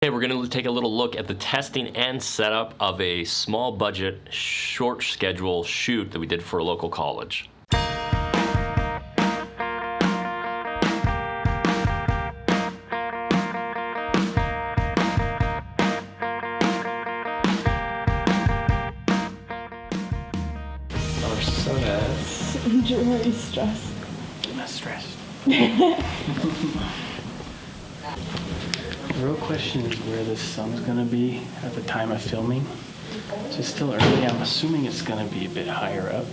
Today we're going to take a little look at the testing and setup of a small budget, short schedule shoot that we did for a local college. Our sun's Really stressed. I'm stressed. The real question is where this sun's gonna be at the time of filming. So it's still early. I'm assuming it's gonna be a bit higher up.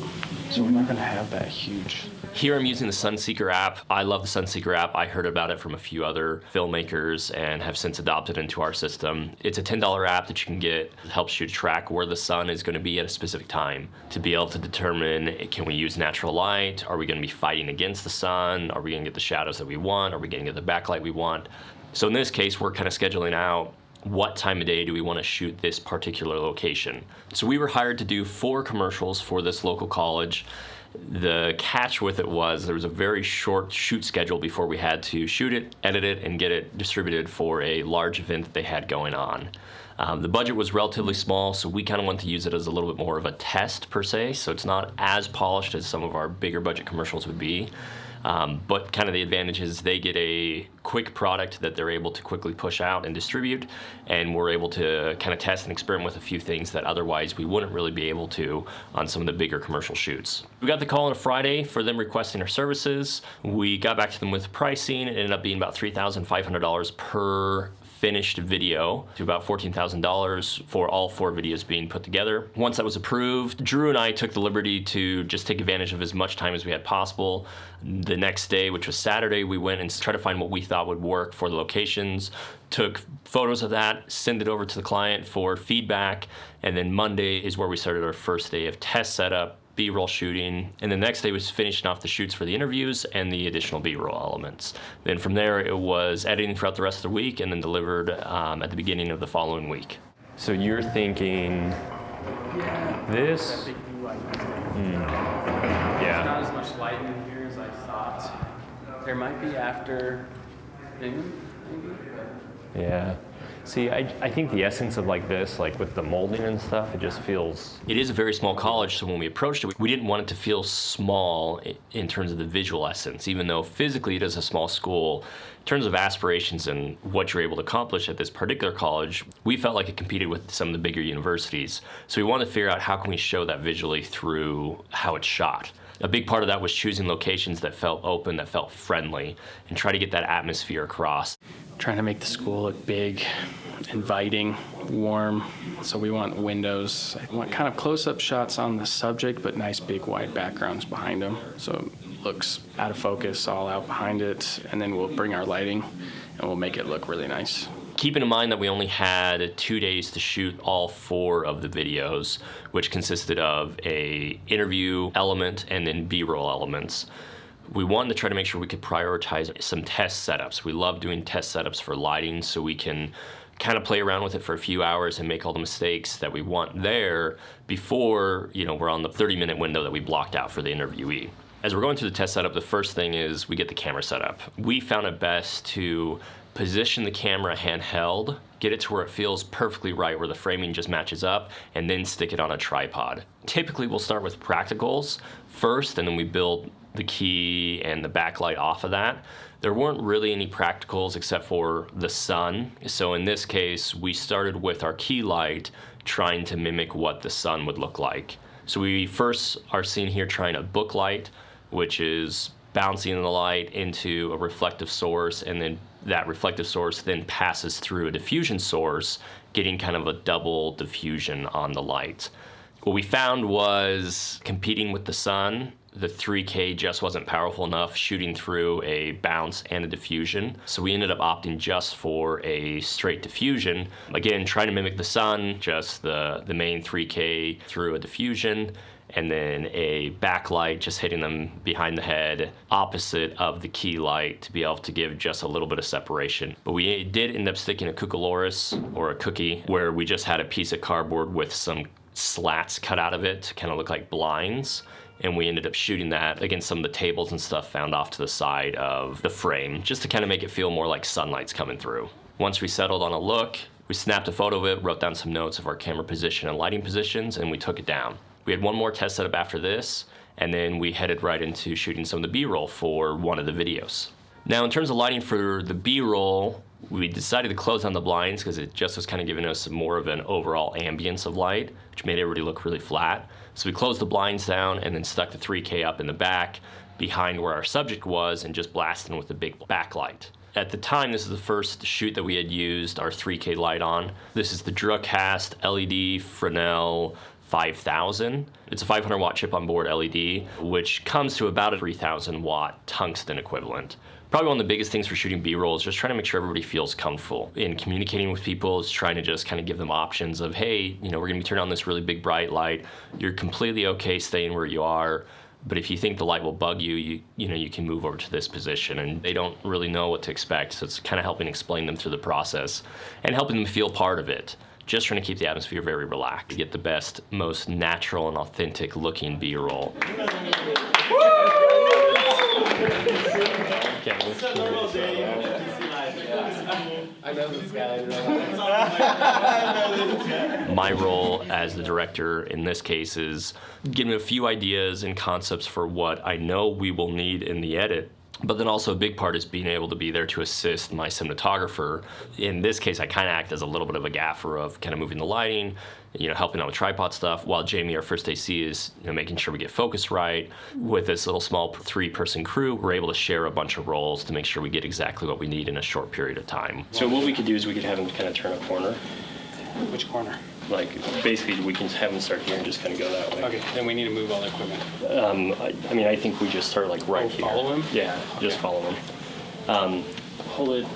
So we're not gonna have that huge. Here I'm using the Sunseeker app. I love the Sunseeker app. I heard about it from a few other filmmakers and have since adopted into our system. It's a $10 app that you can get. It helps you track where the sun is going to be at a specific time to be able to determine, can we use natural light? Are we going to be fighting against the sun? Are we going to get the shadows that we want? Are we going to get the backlight we want? So in this case, we're kind of scheduling out what time of day do we want to shoot this particular location. So we were hired to do 4 commercials for this local college. The catch with it was there was a very short shoot schedule before we had to shoot it, edit it, and get it distributed for a large event that they had going on. The budget was relatively small, so we kind of want to use it as a little bit more of a test per se, so it's not as polished as some of our bigger budget commercials would be. But kind of the advantage is they get a quick product that they're able to quickly push out and distribute, and we're able to kind of test and experiment with a few things that otherwise we wouldn't really be able to on some of the bigger commercial shoots. We got the call on a Friday for them requesting our services. We got back to them with pricing. It ended up being about $3,500 per finished video to about $14,000 for all 4 videos being put together. Once that was approved, Drew and I took the liberty to just take advantage of as much time as we had possible. The next day, which was Saturday, we went and tried to find what we thought would work for the locations, took photos of that, sent it over to the client for feedback, and then Monday is where we started our first day of test setup, B-roll shooting, and the next day was finishing off the shoots for the interviews and the additional B-roll elements. Then from there it was editing throughout the rest of the week and then delivered at the beginning of the following week. So you're thinking this? Yeah. Yeah. Not as much light in here as I thought. There might be after noon, maybe. Yeah. See, I think the essence of like this, like with the molding and stuff, it just feels... It is a very small college, so when we approached it, we didn't want it to feel small in terms of the visual essence, even though physically it is a small school. In terms of aspirations and what you're able to accomplish at this particular college, we felt like it competed with some of the bigger universities. So we wanted to figure out how can we show that visually through how it's shot. A big part of that was choosing locations that felt open, that felt friendly, and try to get that atmosphere across. Trying to make the school look big, inviting, warm. So we want windows. I want kind of close-up shots on the subject, but nice big wide backgrounds behind them. So it looks out of focus all out behind it. And then we'll bring our lighting and we'll make it look really nice. Keeping in mind that we only had 2 days to shoot all 4 of the videos, which consisted of a interview element and then B-roll elements. We wanted to try to make sure we could prioritize some test setups. We love doing test setups for lighting so we can kind of play around with it for a few hours and make all the mistakes that we want there before, we're on the 30-minute window that we blocked out for the interviewee. As we're going through the test setup, the first thing is we get the camera set up. We found it best to position the camera handheld, get it to where it feels perfectly right, where the framing just matches up, and then stick it on a tripod. Typically, we'll start with practicals first, and then we build the key and the backlight off of that. There weren't really any practicals except for the sun. So in this case, we started with our key light, trying to mimic what the sun would look like. So we first are seen here trying a book light, which is bouncing the light into a reflective source, and then that reflective source then passes through a diffusion source, getting kind of a double diffusion on the light. What we found was competing with the sun, the 3K just wasn't powerful enough shooting through a bounce and a diffusion. So we ended up opting just for a straight diffusion. Again, trying to mimic the sun, just the main 3K through a diffusion, and then a backlight just hitting them behind the head, opposite of the key light to be able to give just a little bit of separation. But we did end up sticking a Cucaloris, or a cookie, where we just had a piece of cardboard with some slats cut out of it to kind of look like blinds. And we ended up shooting that against some of the tables and stuff found off to the side of the frame, just to kind of make it feel more like sunlight's coming through. Once we settled on a look, we snapped a photo of it, wrote down some notes of our camera position and lighting positions, and we took it down. We had one more test setup after this, and then we headed right into shooting some of the B-roll for one of the videos. Now, in terms of lighting for the B-roll, we decided to close down the blinds because it just was kind of giving us more of an overall ambience of light, which made everybody look really flat. So we closed the blinds down and then stuck the 3K up in the back behind where our subject was and just blasted with a big backlight. At the time, this is the first shoot that we had used our 3K light on. This is the Duracast LED Fresnel 5000. It's a 500 watt chip on board LED, which comes to about a 3000 watt tungsten equivalent. Probably one of the biggest things for shooting B-roll is just trying to make sure everybody feels comfortable. In communicating with people, is trying to just kind of give them options of, hey, you know, we're gonna be turning on this really big bright light. You're completely okay staying where you are. But if you think the light will bug you, you can move over to this position, and they don't really know what to expect. So it's kind of helping explain them through the process and helping them feel part of it. Just trying to keep the atmosphere very relaxed to get the best, most natural and authentic looking B-roll. I know this guy. My role as the director in this case is giving a few ideas and concepts for what I know we will need in the edit. But then also a big part is being able to be there to assist my cinematographer. In this case, I kind of act as a little bit of a gaffer of kind of moving the lighting, helping out with tripod stuff, while Jamie, our first AC, is making sure we get focus right. With this little small 3-person crew, we're able to share a bunch of roles to make sure we get exactly what we need in a short period of time. So what we could do is we could have him kind of turn a corner. Which corner? Like, basically, we can have him start here and just kind of go that way. Okay, then we need to move all the equipment. I mean, I think we just start like right here. Follow him? Yeah, just follow him. Hold it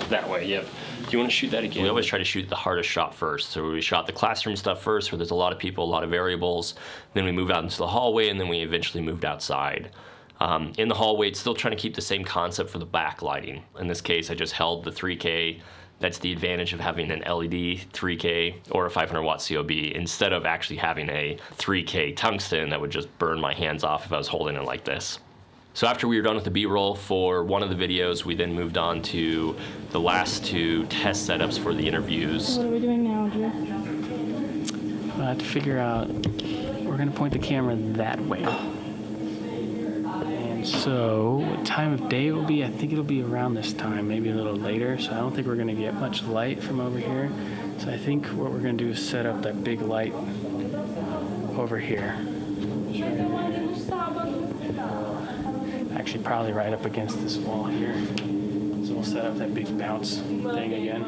that way, yep. Do you want to shoot that again? We always try to shoot the hardest shot first. So we shot the classroom stuff first, where there's a lot of people, a lot of variables. Then we move out into the hallway, and then we eventually moved outside. In the hallway, it's still trying to keep the same concept for the backlighting. In this case, I just held the 3K. That's the advantage of having an LED 3K or a 500 watt COB instead of actually having a 3K tungsten that would just burn my hands off if I was holding it like this. So after we were done with the B-roll for one of the videos, we then moved on to the last 2 test setups for the interviews. What are we doing now, Drew? I have to figure out, we're gonna point the camera that way. And so, what time of day it will be? I think it'll be around this time, maybe a little later. So I don't think we're gonna get much light from over here. So I think what we're gonna do is set up that big light over here. Actually, probably right up against this wall here. So we'll set up that big bounce thing again.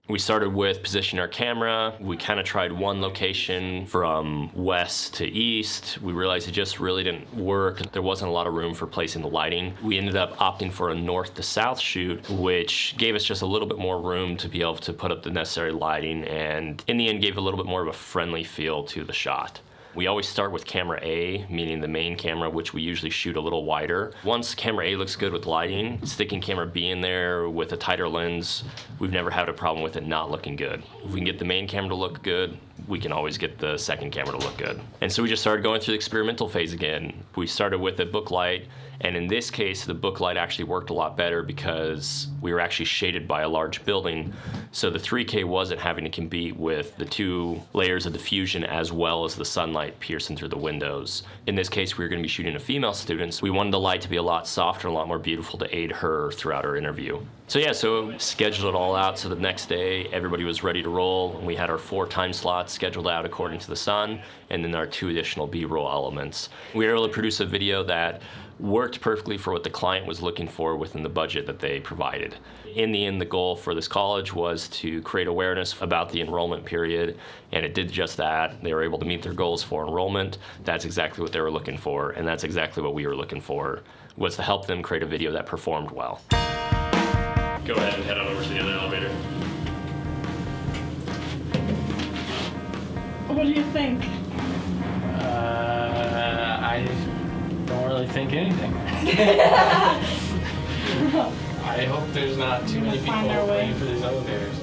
We started with positioning our camera. We kind of tried one location from west to east. We realized it just really didn't work. There wasn't a lot of room for placing the lighting. We ended up opting for a north to south shoot, which gave us just a little bit more room to be able to put up the necessary lighting, and in the end gave a little bit more of a friendly feel to the shot. We always start with camera A, meaning the main camera, which we usually shoot a little wider. Once camera A looks good with lighting, sticking camera B in there with a tighter lens, we've never had a problem with it not looking good. If we can get the main camera to look good, we can always get the second camera to look good. And so we just started going through the experimental phase again. We started with a book light, and in this case, the book light actually worked a lot better because we were actually shaded by a large building. So the 3K wasn't having to compete with the 2 layers of diffusion as well as the sunlight piercing through the windows. In this case, we were going to be shooting a female student. So we wanted the light to be a lot softer and a lot more beautiful to aid her throughout our interview. So scheduled it all out. So the next day, everybody was ready to roll. And we had our 4 time slots scheduled out according to the sun, and then our 2 additional B-roll elements. We were able to produce a video that worked perfectly for what the client was looking for within the budget that they provided. In the end, the goal for this college was to create awareness about the enrollment period, and it did just that. They were able to meet their goals for enrollment. That's exactly what they were looking for, and that's exactly what we were looking for, was to help them create a video that performed well. Go ahead and head on over to the other elevator. What do you think? I don't really think anything. I hope there's not too many people Find our way. waiting for these elevators.